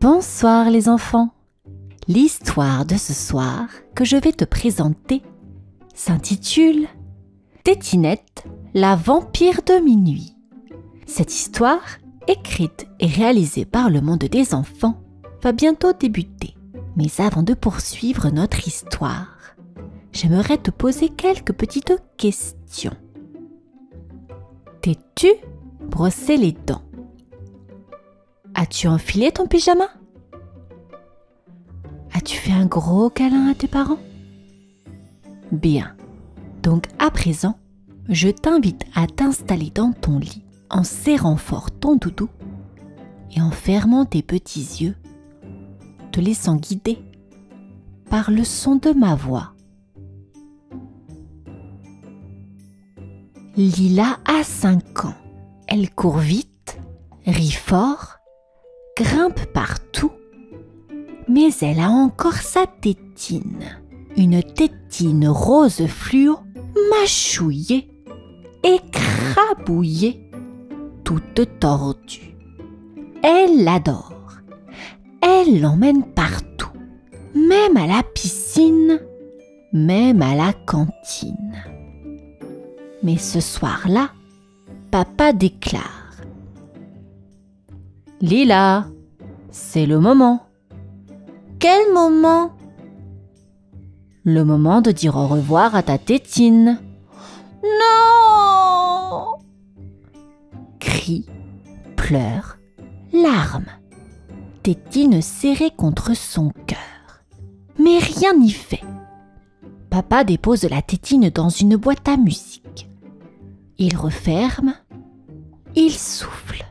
Bonsoir les enfants. L'histoire de ce soir que je vais te présenter s'intitule Tétinette, la vampire de minuit. Cette histoire, écrite et réalisée par le monde des enfants, va bientôt débuter. Mais avant de poursuivre notre histoire, j'aimerais te poser quelques petites questions. T'es-tu brossé les dents? As-tu enfilé ton pyjama? As-tu fait un gros câlin à tes parents? Bien. Donc à présent, je t'invite à t'installer dans ton lit en serrant fort ton doudou et en fermant tes petits yeux, te laissant guider par le son de ma voix. Lila a 5 ans. Elle court vite, rit fort, grimpe partout, mais elle a encore sa tétine. Une tétine rose fluo, mâchouillée, écrabouillée, toute tordue. Elle l'adore. Elle l'emmène partout, même à la piscine, même à la cantine. Mais ce soir-là, papa déclare: Lila, c'est le moment. Quel moment? Le moment de dire au revoir à ta tétine. Non! Cris, pleurs, larmes. Tétine serrée contre son cœur. Mais rien n'y fait. Papa dépose la tétine dans une boîte à musique. Il referme, il souffle.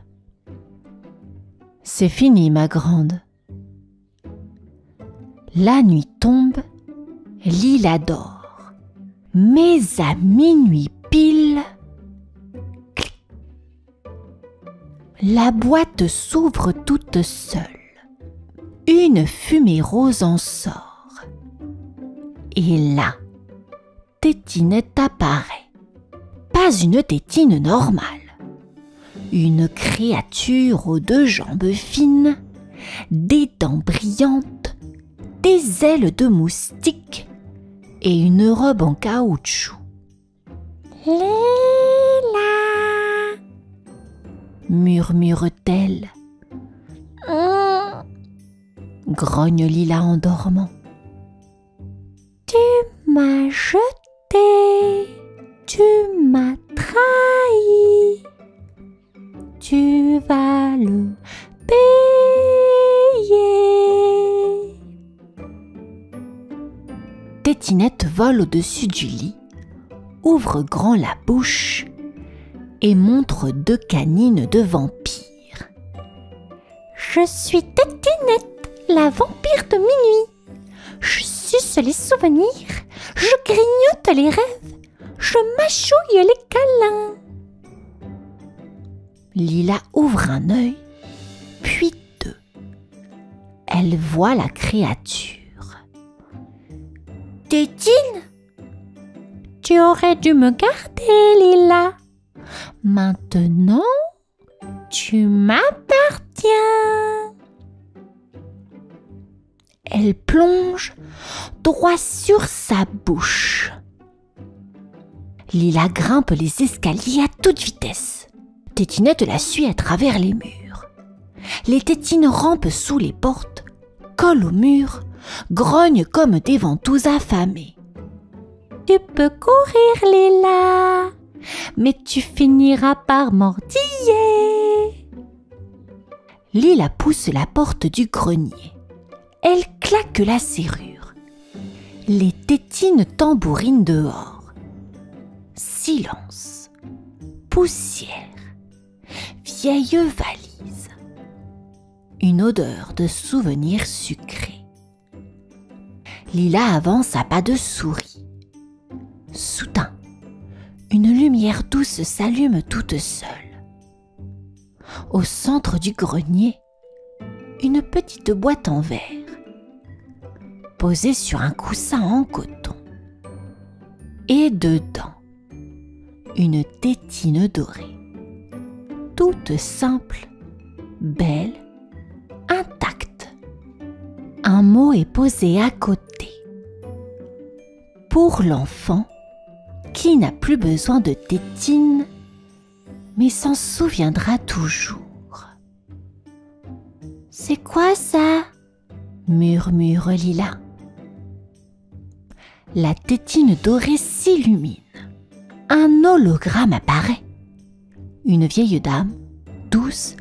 C'est fini, ma grande. La nuit tombe, Lila dort. Mais à minuit pile, clic, la boîte s'ouvre toute seule. Une fumée rose en sort. Et là, Tétinette apparaît. Pas une tétine normale. Une créature aux 2 jambes fines, des dents brillantes, des ailes de moustique et une robe en caoutchouc. Lila, murmure-t-elle. Grogne Lila en dormant. Tu m'as jeté, tu m'as trahi. Tu vas le payer. Tétinette vole au-dessus du lit, ouvre grand la bouche et montre 2 canines de vampire. Je suis Tétinette, la vampire de minuit. Je suce les souvenirs, je grignote les rêves, je mâchouille les câlins. Lila ouvre un œil, puis 2. Elle voit la créature. Tétine, tu aurais dû me garder, Lila. Maintenant, tu m'appartiens. Elle plonge droit sur sa bouche. Lila grimpe les escaliers à toute vitesse. Tétinette la suit à travers les murs. Les tétines rampent sous les portes, collent au mur, grognent comme des ventouses affamées. Tu peux courir, Lila, mais tu finiras par mordiller. Lila pousse la porte du grenier. Elle claque la serrure. Les tétines tambourinent dehors. Silence. Poussière. Vieille valise. Une odeur de souvenirs sucrés. Lila avance à pas de souris. Soudain, une lumière douce s'allume toute seule. Au centre du grenier, une petite boîte en verre, posée sur un coussin en coton. Et dedans, une tétine dorée. Toute simple, belle, intacte. Un mot est posé à côté. Pour l'enfant qui n'a plus besoin de tétine, mais s'en souviendra toujours. « C'est quoi ça ?» murmure Lila. La tétine dorée s'illumine. Un hologramme apparaît. Une vieille dame, douce,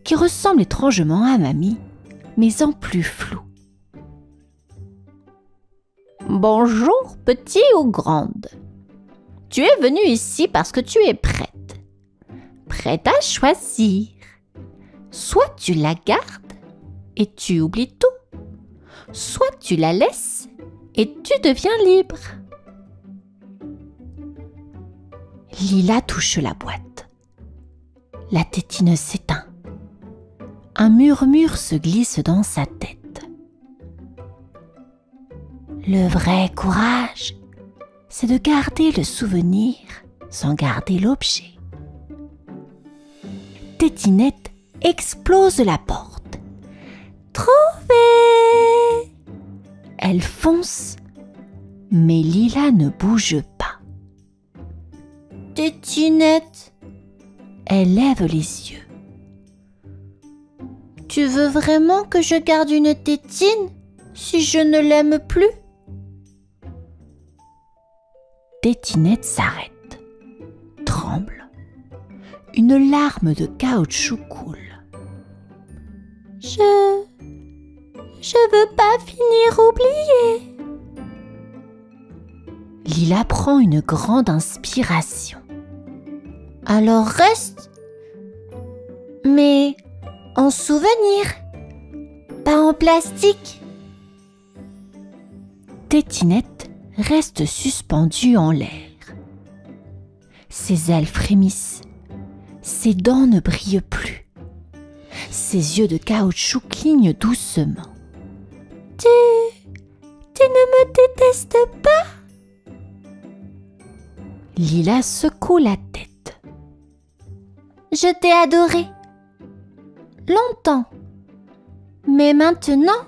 qui ressemble étrangement à mamie, mais en plus floue. « Bonjour, petit ou grande. Tu es venue ici parce que tu es prête. Prête à choisir. Soit tu la gardes et tu oublies tout, soit tu la laisses et tu deviens libre. » Lila touche la boîte. La tétine s'éteint. Un murmure se glisse dans sa tête. Le vrai courage, c'est de garder le souvenir sans garder l'objet. Tétinette explose la porte. « Trouvé !» Elle fonce, mais Lila ne bouge pas. « Tétinette !» Elle lève les yeux. « Tu veux vraiment que je garde une tétine si je ne l'aime plus ?» Tétinette s'arrête, tremble. Une larme de caoutchouc coule. « Je veux pas finir oubliée. » Lila prend une grande inspiration. « Alors reste, mais en souvenir, pas en plastique. » Tétinette reste suspendue en l'air. Ses ailes frémissent, ses dents ne brillent plus. Ses yeux de caoutchouc clignent doucement. « Tu ne me détestes pas ?» Lila secoue la tête. « Je t'ai adoré. Longtemps. Mais maintenant,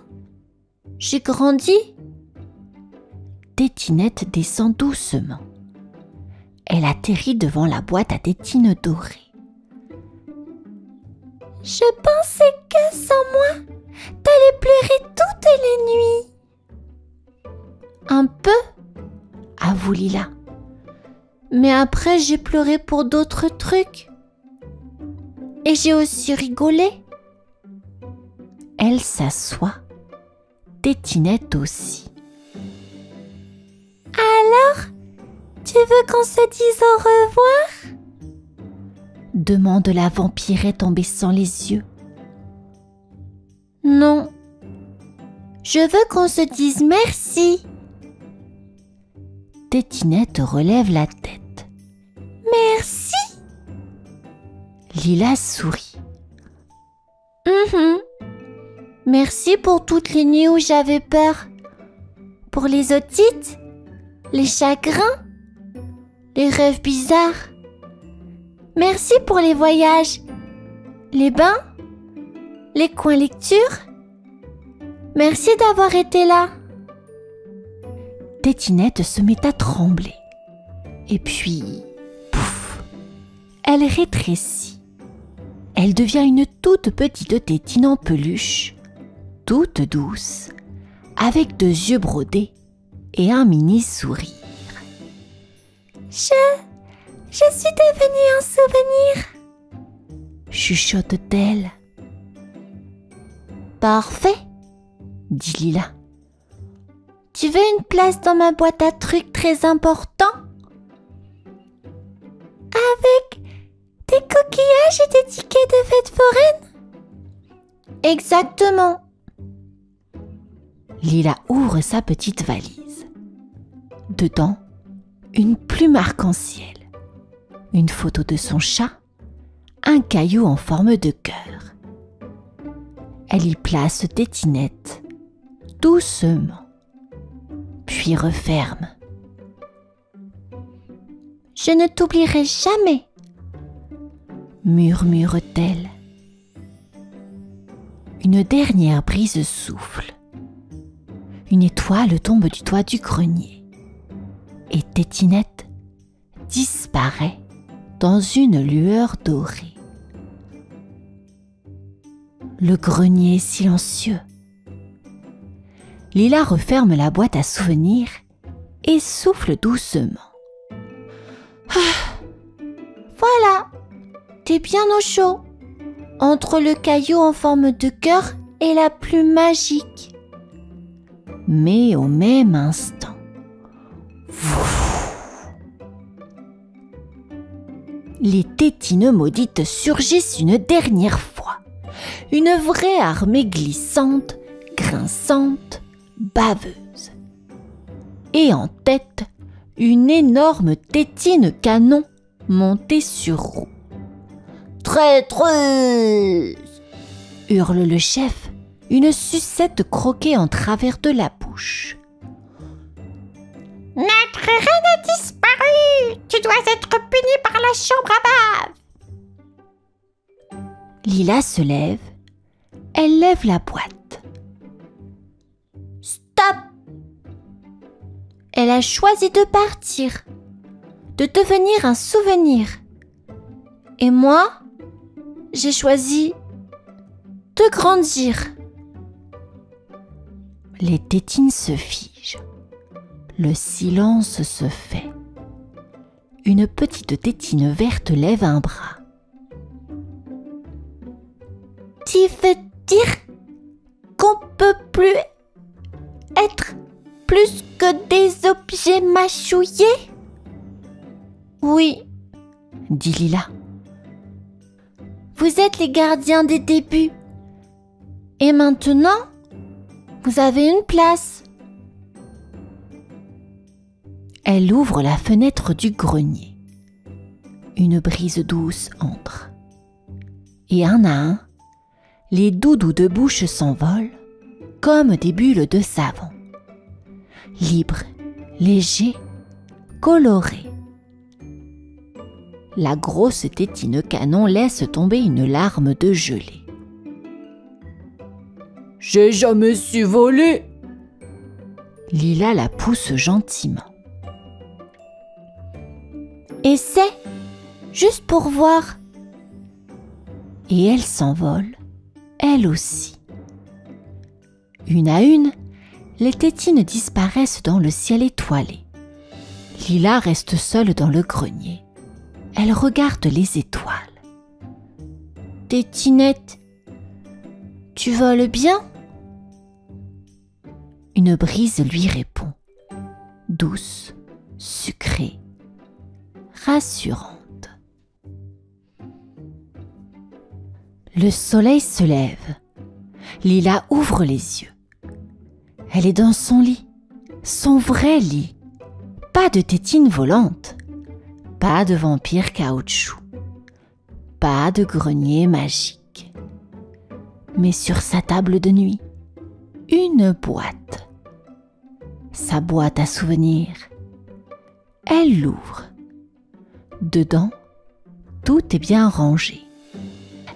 j'ai grandi. » Tétinette descend doucement. Elle atterrit devant la boîte à tétine dorée. « Je pensais que sans moi, t'allais pleurer toutes les nuits. » « Un peu, avoue Lila. Mais après, j'ai pleuré pour d'autres trucs. Et j'ai aussi rigolé. » Elle s'assoit. Tétinette aussi. « Alors, tu veux qu'on se dise au revoir ?» demande la vampirette en baissant les yeux. « Non, je veux qu'on se dise merci. » Tétinette relève la tête. « Merci ?» Lila sourit. « Merci pour toutes les nuits où j'avais peur. Pour les otites, les chagrins, les rêves bizarres. Merci pour les voyages, les bains, les coins lecture. Merci d'avoir été là. » Tétinette se met à trembler. Et puis, pouf, elle rétrécit. Elle devient une toute petite tétine en peluche, toute douce, avec 2 yeux brodés et un mini sourire. « Je suis devenue un souvenir !» chuchote-t-elle. « Parfait !» dit Lila. « Tu veux une place dans ma boîte à trucs très important ? Avec des coquillages et des tickets de fête foraine ? » « Exactement !» Lila ouvre sa petite valise. Dedans, une plume arc-en-ciel, une photo de son chat, un caillou en forme de cœur. Elle y place Tétinette doucement, puis referme. « Je ne t'oublierai jamais !» murmure-t-elle. Une dernière brise souffle. une étoile tombe du toit du grenier et Tétinette disparaît dans une lueur dorée. Le grenier est silencieux. Lila referme la boîte à souvenirs et souffle doucement. Voilà, t'es bien au chaud, entre le caillou en forme de cœur et la plume magique. Mais au même instant, les tétines maudites surgissent une dernière fois. Une vraie armée glissante, grinçante, baveuse. Et en tête, une énorme tétine canon montée sur roue. « Traîtreuse !» hurle le chef, une sucette croquée en travers de la bouche. « Notre reine a disparu! Tu dois être punie par la chambre à bave !» Lila se lève. Elle lève la boîte. « Stop !» Elle a choisi de partir, de devenir un souvenir. Et moi, j'ai choisi de grandir. Les tétines se figent. Le silence se fait. Une petite tétine verte lève un bras. Tu veux dire qu'on peut plus être plus que des objets mâchouillés? Oui, dit Lila. Vous êtes les gardiens des débuts. Et maintenant, vous avez une place. Elle ouvre la fenêtre du grenier. Une brise douce entre. Et un à un, les doudous de bouche s'envolent comme des bulles de savon. Libres, légers, colorés. La grosse tétine canon laisse tomber une larme de gelée. « J'ai jamais su voler !» Lila la pousse gentiment. « Essaie, juste pour voir !» Et elle s'envole, elle aussi. Une à une, les tétines disparaissent dans le ciel étoilé. Lila reste seule dans le grenier. Elle regarde les étoiles. « Tétinette, tu voles bien ?» Une brise lui répond, douce, sucrée, rassurante. Le soleil se lève. Lila ouvre les yeux. Elle est dans son lit, son vrai lit. Pas de tétine volante, pas de vampire caoutchouc, pas de grenier magique. Mais sur sa table de nuit, une boîte. Sa boîte à souvenirs. Elle l'ouvre. Dedans, tout est bien rangé.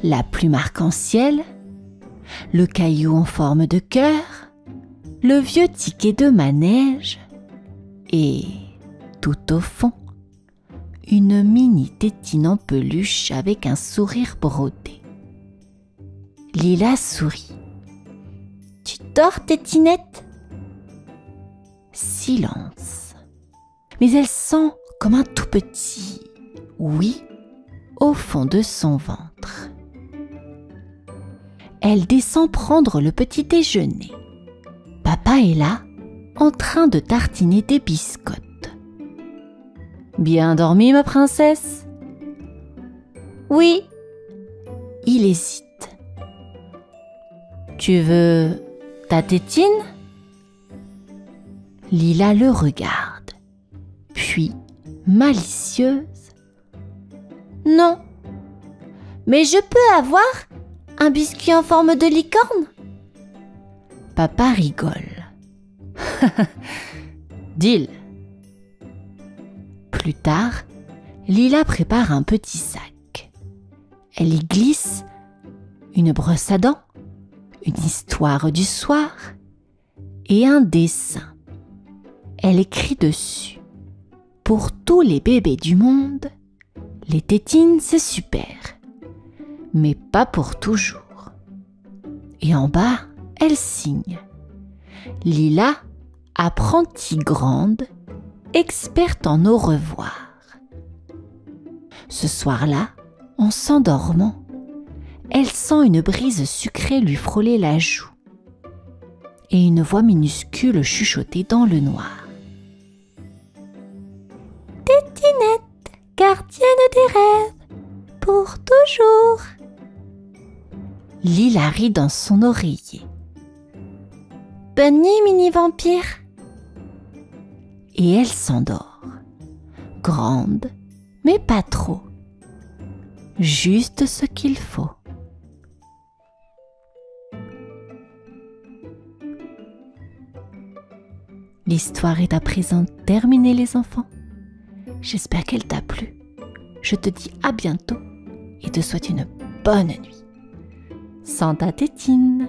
La plume arc-en-ciel, le caillou en forme de cœur, le vieux ticket de manège et, tout au fond, une mini tétine en peluche avec un sourire brodé. Lila sourit. « Tu dors, tétinette ?» Silence. Mais elle sent comme un tout petit « oui » au fond de son ventre. Elle descend prendre le petit déjeuner. Papa est là, en train de tartiner des biscottes. « Bien dormi, ma princesse ?» « Oui. » Il hésite. « Tu veux ta tétine ?» Lila le regarde, puis, malicieuse. « Non. Mais je peux avoir un biscuit en forme de licorne ?» Papa rigole. « Deal !» Plus tard, Lila prépare un petit sac. Elle y glisse une brosse à dents, une histoire du soir et un dessin. Elle écrit dessus: pour tous les bébés du monde, les tétines c'est super, mais pas pour toujours. Et en bas, elle signe: Lila, apprentie grande, experte en au revoir. Ce soir-là, en s'endormant, elle sent une brise sucrée lui frôler la joue et une voix minuscule chuchoter dans le noir: Tétinette, gardienne des rêves, pour toujours. Lila rit dans son oreiller: bonne nuit, mini-vampire. Et elle s'endort, grande, mais pas trop, juste ce qu'il faut. L'histoire est à présent terminée, les enfants. J'espère qu'elle t'a plu. Je te dis à bientôt et te souhaite une bonne nuit. Sans ta tétine.